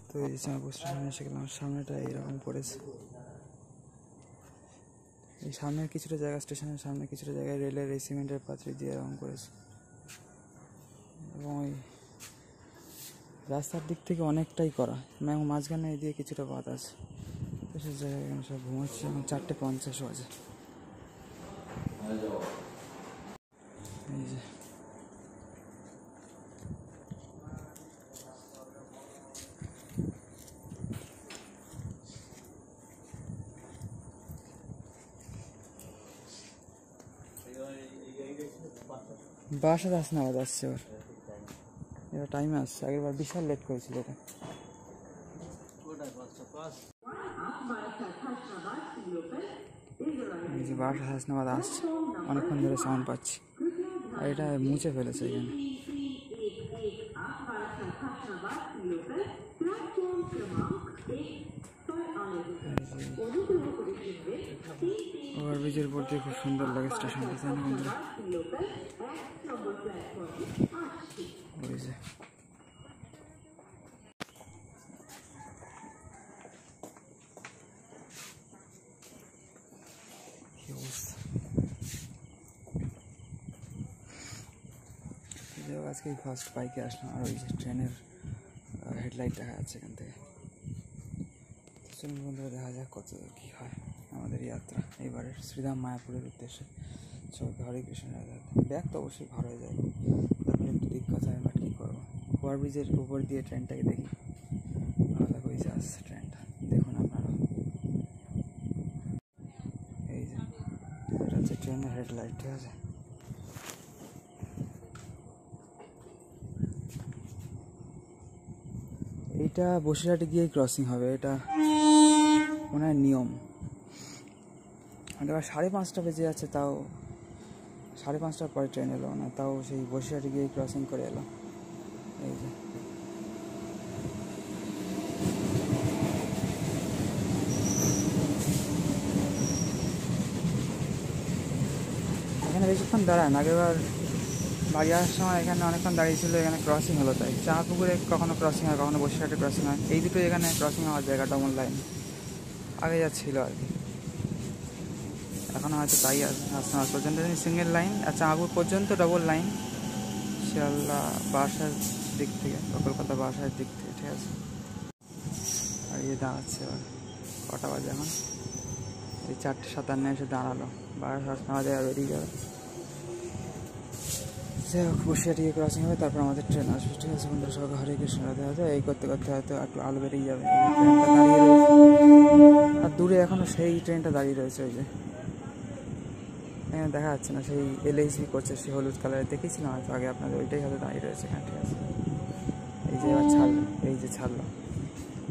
তো এই যে চাঁদপুর স্টেশনে এসে গেলাম, সামনেটা এইরকম পড়েছে। এই সামনের কিছুটা জায়গা, স্টেশনের সামনে কিছুটা জায়গায় রেলের এই সিমেন্টের পাঁচিল দিয়ে এরকম করেছে, এবং ওই রাস্তার দিক থেকে অনেকটাই করা, এবং মাঝখানে এই দিয়ে কিছুটা বাদ আছে। তো সেই জায়গায় এখানে সব ঘুমাচ্ছে, এবং 4:50 বাজে। এই যে বাসা হাসনাবাদ আসছে, এবার টাইমে আসছে। আগেরবার বিশাল লেট করেছিল এটা। এই যে বাসা হাসনাবাদ আসছে, অনেকক্ষণ ধরে সাউন্ড পাচ্ছি, আর এটা মুছে ফেলেছে এখানে। ওভারব্রিজের উপর দিয়ে খুব সুন্দর লাগে স্টেশনটা, তাই না বন্ধুরা? ওই যে কি অবস্থা। আজকে ফার্স্ট বাইকে আসলাম, আর ওই যে ট্রেনের হেডলাইট দেখা যাচ্ছে এখান থেকে। চলুন বন্ধুরা, দেখা যাক কত কী হয় আমাদের যাত্রা এবারের শ্রীধাম মায়াপুরের উদ্দেশ্যে। সবাইকে হরে কৃষ্ণ রাধে। ব্যাগ তো অবশ্যই ভালো হয়ে যায়, তারপরে একটু দিক্কত হয়, বাট কী করবো। ওভারব্রিজের উপর দিয়ে ট্রেনটাকে দেখি, আলাদা হয়ে আসছে ট্রেনটা, দেখুন আপনারা। এই যে এটা হচ্ছে ট্রেনের হেডলাইট, ঠিক আছে? এইটা বসিরহাটে গিয়েই ক্রসিং হবে, এটা মনে হয় নিয়ম। এবার 5:30 বেজে যাচ্ছে, তাও 5:30টার পরে ট্রেন এলো না, তাও সেই বসিরহাটে গিয়েই ক্রসিং করে এলো। এই যে এখানে বেশিক্ষণ দাঁড়ায় না, আগেবার বাড়ি আসার সময় এখানে অনেকক্ষণ দাঁড়িয়েছিল, এখানে ক্রসিং হলো। তাই চাঁদপুকুরে কখনো ক্রসিং হয়, কখনো বসিরহাটে ক্রসিং হয়, এই দুটো এখানে ক্রসিং হওয়ার জায়গা, ডবল লাইন আগে যা ছিল আর কি। এখনও হয়তো তাই আছে, হাসনাবাদ পর্যন্ত সিঙ্গেল লাইন, আর চাঁদপুর পর্যন্ত ডবল লাইন, শিয়ালদা বাসার দিক থেকে, কলকাতা বাসার দিক থেকে, ঠিক আছে? আর ইয়ে দাঁড়াচ্ছে এবার, কটা বাজে এখন? এই 4:57 এসে দাঁড়ালো, বাস হাসনাবাদে আর বেরিয়ে যাবে। যাই হোক, বসিরহাটে গিয়ে ক্রসিং হবে, তারপর আমাদের ট্রেন আসবে, ঠিক আছে বন্ধুরা? সবাই হরে কৃষ্ণ রাধে রাধে। এই করতে করতে হয়তো একটু আলো বেরিয়ে যাবে। ট্রেনটা দাঁড়িয়ে রয়েছে, আর দূরে এখনও সেই ট্রেনটা দাঁড়িয়ে রয়েছে। ওই যে এখানে দেখা যাচ্ছে না, সেই LHB করছে, সেই হলুদ কালারের দেখেছিলাম হয়তো আগে আপনাদের, ওইটাই হয়তো দাঁড়িয়ে রয়েছে এখানে, ঠিক আছে? এই যে এবার ছাড়লো, এই যে ছাড়লো,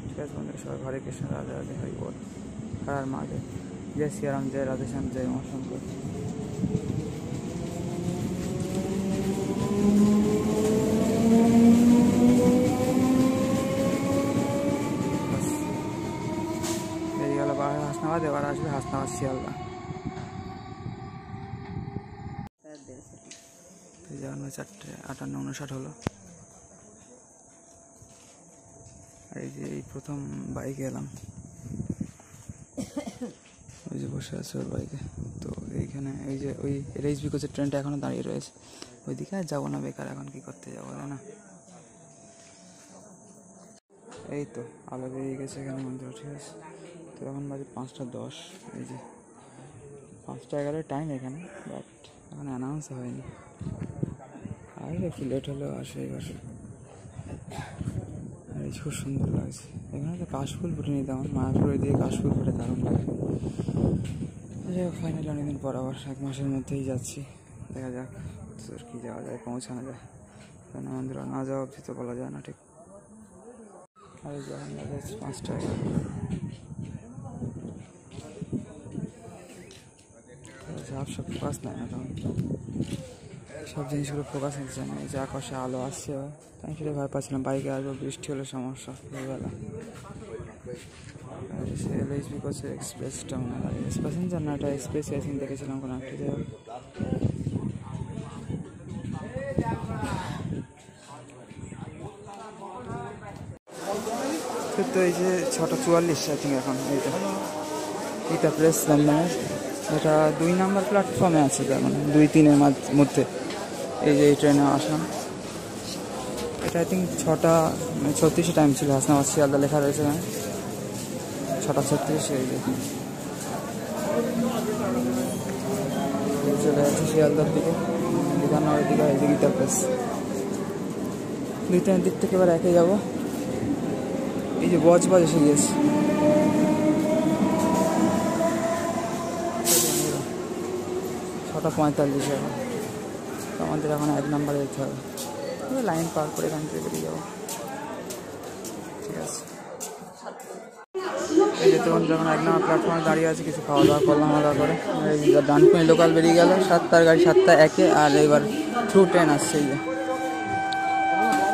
ঠিক আছে বন্ধুরা? সবাই হরে কৃষ্ণ রাধে রাধে, হরি বল, হর মহাদেব, জয় শ্রীরাম, জয় রাধেশ্যাম, জয় মহাশঙ্কর। বেরিয়ে গেল বাহার হাসনাবাদ, এবার আসবে হাসনাবাদ শিয়ালদা। এই যেমন 4:58 হলো। আর এই যে এই প্রথম বাইকে এলাম, ওই যে বসে আছে ওর বাইকে। তো এইখানে এই যে ওই LHB কোচের ট্রেনটা এখনও দাঁড়িয়ে রয়েছে, ওইদিকে আর যাবো না, বেকার এখন কি করতে যাবো, তাই না? এই তো আলো বেরিয়ে গেছে এখানে মন্দির, ঠিক আছে? তো এখন বাজে 5:10। এই যে 5:11 টাইম এখানে, বাট এখন অ্যানাউন্স হয়নি, আর একটু লেট হলেও আসে এবার। আর এই খুব সুন্দর লাগছে এখানে, তো কাশফুল ফুটে নিতে আমার মায়াপুরে দিয়ে কাশফুল ফুটে দারুণ লাগে। যাই হোক, ফাইনালি অনেকদিন পর আবার 1 মাসের মধ্যেই যাচ্ছি, দেখা যাক তোর কী যাওয়া যায়, পৌঁছানো যায়। কেন মন্দির না যাওয়া অবধি তো বলা যায় না, ঠিক? আর যখন বাজে 5:11, সব ফোকাস নেয় না, তখন সব জিনিসগুলো ফোকাস নিচ্ছে না। এই যে আকাশে আলো আসছে, তাই সেটা ভয় পাচ্ছিলাম বাইকে আসবো, বৃষ্টি হলে সমস্যা ভোরবেলা। LHB করছে এক্সপ্রেসটা, মনে হয় প্যাসেঞ্জার না, এটা এক্সপ্রেস আইসিং দেখেছিলাম কোনো একটা। যাই হোক, আজকের তো এই যে 6:44 আই থিঙ্ক এখন এইটা প্রেস দমদমের, এটা 2 নম্বর প্ল্যাটফর্মে আছে এখন 2-3-এর মধ্যে। এই যে এই ট্রেনে আসলাম, এটা আই থিঙ্ক 6:36 টাইম ছিল, হাসনাবাদ শিয়ালদা লেখা রয়েছে এখানে 6:36। এই যে চলে যাচ্ছে শিয়ালদার দিকে, বিধাননগরের দিকে, এই যে গীতা প্রেস। 2-3 দিক থেকে এবার একে যাবো। এই যে বজবাজ এসে গিয়েছে, 6:45 এখন। তো আমাদের এখন 1 নম্বরে যেতে হবে, লাইন পার করে এখান থেকে বেরিয়ে যাবো, ঠিক আছে। এই যে তখন যখন 1 নম্বর প্ল্যাটফর্মে দাঁড়িয়ে আছে, কিছু খাওয়া দাওয়া করলাম আলাদা করে। এই যে ডানকুনি লোকাল বেরিয়ে গেল, 7টার গাড়ি 7:01-এ, আর এবার থ্রু ট্রেন আসছে। এই যে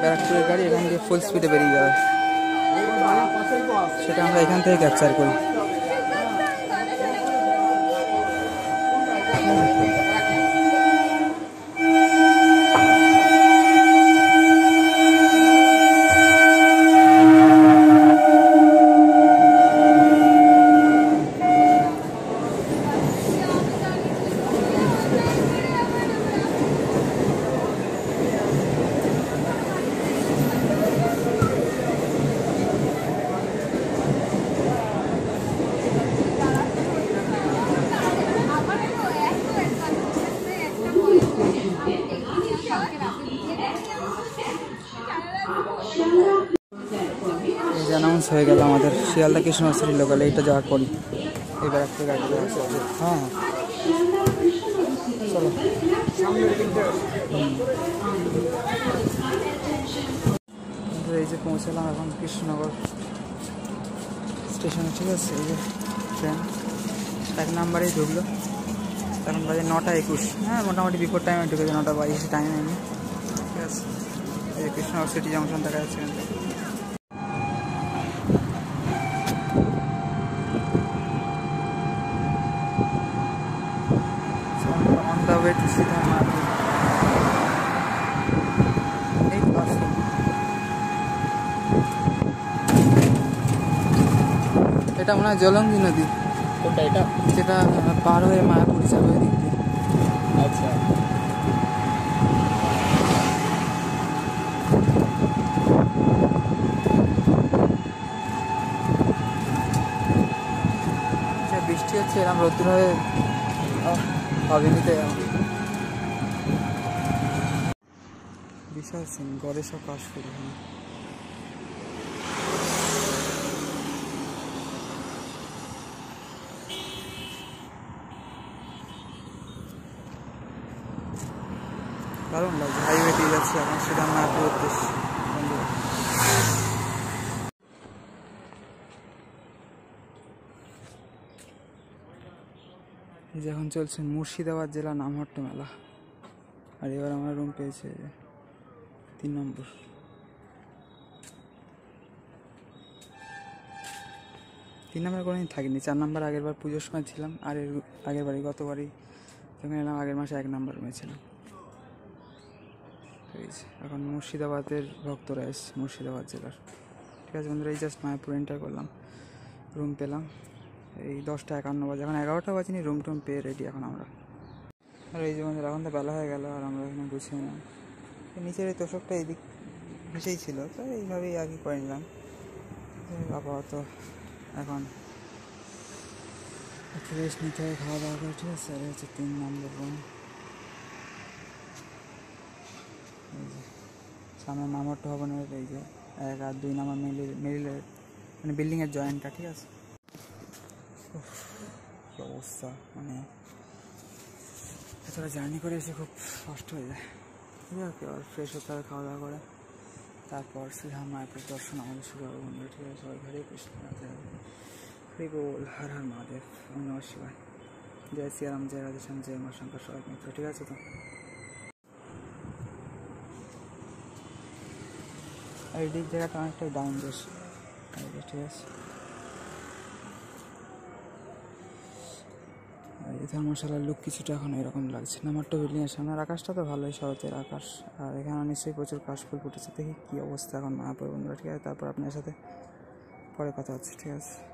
ব্যারাকপুরের গাড়ি এখান থেকে ফুল স্পিডে বেরিয়ে যাবে, সেটা আমরা এখান থেকে ক্যাপচার করি। অ্যানাউন্স হয়ে গেল আমাদের শিয়ালদা কৃষ্ণশ্রী লোকাল, এইটা যাওয়া করি। এবার একটা গাড়ি আছে, হ্যাঁ চলো। এই যে পৌঁছালাম এখন কৃষ্ণনগর স্টেশনে, ঠিক আছে। এই যে ট্রেন 1 নম্বরেই ঢুকলো, এখন বাজে 9:21। হ্যাঁ মোটামুটি বিফোর টাইমে ঢুকেছে, 9:22 টাইম হয়নি, ঠিক আছে। এই যে কৃষ্ণনগর সিটি জংশন দেখা যাচ্ছে এখান থেকে। On the way to Sita Market. এই পাশে এটা মনে হয় জলঙ্গি নদী। কোনটা এটা? যেটা পার হয়ে মায়াপুর যাবে ওই দিক দিয়ে। আচ্ছা, বৃষ্টি হচ্ছে, এরকম রোদ্দুর হয়ে হবে নিতে। বিশাল সিন, গড়ে সব কাজ করি। দারুণ লাগছে, হাইওয়ে দিয়ে যাচ্ছি এখন সেটা মায়াপুর উদ্দেশ্যে। যখন চলছে মুর্শিদাবাদ জেলা নামহট্ট মেলা, আর এবার আমরা রুম পেয়েছে 3 নম্বর। তিন নম্বর কোনোদিন থাকিনি, 4 নম্বর আগের বার পুজোর সময় ছিলাম, আর এর আগের বারই গতবারই যখন এলাম আগের মাসে 1 নম্বর রুমে ছিলাম। এখন মুর্শিদাবাদের ভক্তরা এসছে, মুর্শিদাবাদ জেলার, ঠিক আছে বন্ধুরা। এই জাস্ট মায়াপুর এন্টার করলাম, রুম পেলাম এই 10:51 বাজে, এখন 11টা বাজেনি, রুম টুম পেয়ে রেডি এখন আমরা। আর এই যে বন্ধুরা এখন তো বেলা হয়ে গেল, আর আমরা এখানে গুছিয়ে নিলাম। নিচের এই তোষকটা এইদিক ভেসেই ছিল, তো এইভাবেই আগে করে নিলাম আপাতত। এখন একটু রেস্ট নিতে হবে, খাওয়া দাওয়া করে, ঠিক আছে। আর হচ্ছে 3 নম্বর রুম, এই যে সামনে নামহট্ট ভবনের এই যে 1 আর 2 নম্বর মিডিলের মানে বিল্ডিংয়ের জয়েন্টটা, ঠিক আছে। কি অবস্থা, মানে এতটা জার্নি করে এসে খুব কষ্ট হয়ে যায়। ঠিক আছে, আর ফ্রেশ হতে হবে, খাওয়া দাওয়া করে, তারপর সিধা মায়াপুর দর্শন আমাদের শুরু হবে বন্ধুরা, ঠিক আছে। সবাই হরে কৃষ্ণ, হরি বল, হর হর মহাদেব, ওম নমঃ শিবায়, জয় শ্রীরাম, জয় রাধেশ্যাম, জয় মা শঙ্কর, সবাই মিত্র, ঠিক আছে। তো এই দিক জায়গাটা অনেকটাই ডাউন বেশ, ঠিক আছে। এই ধর্মশালার লুক কিছুটা এখন এরকম লাগছে। নামহট্ট বিল্ডিংয়ের সামনের আকাশটা তো ভালোই, শরতের আকাশ, আর এখানে নিশ্চয়ই প্রচুর কাশফুল ফুটেছে। দেখি কী অবস্থা এখন মায়াপুর বন্ধুরা, ঠিক আছে। তারপর আপনার সাথে পরে কথা হচ্ছে, ঠিক আছে।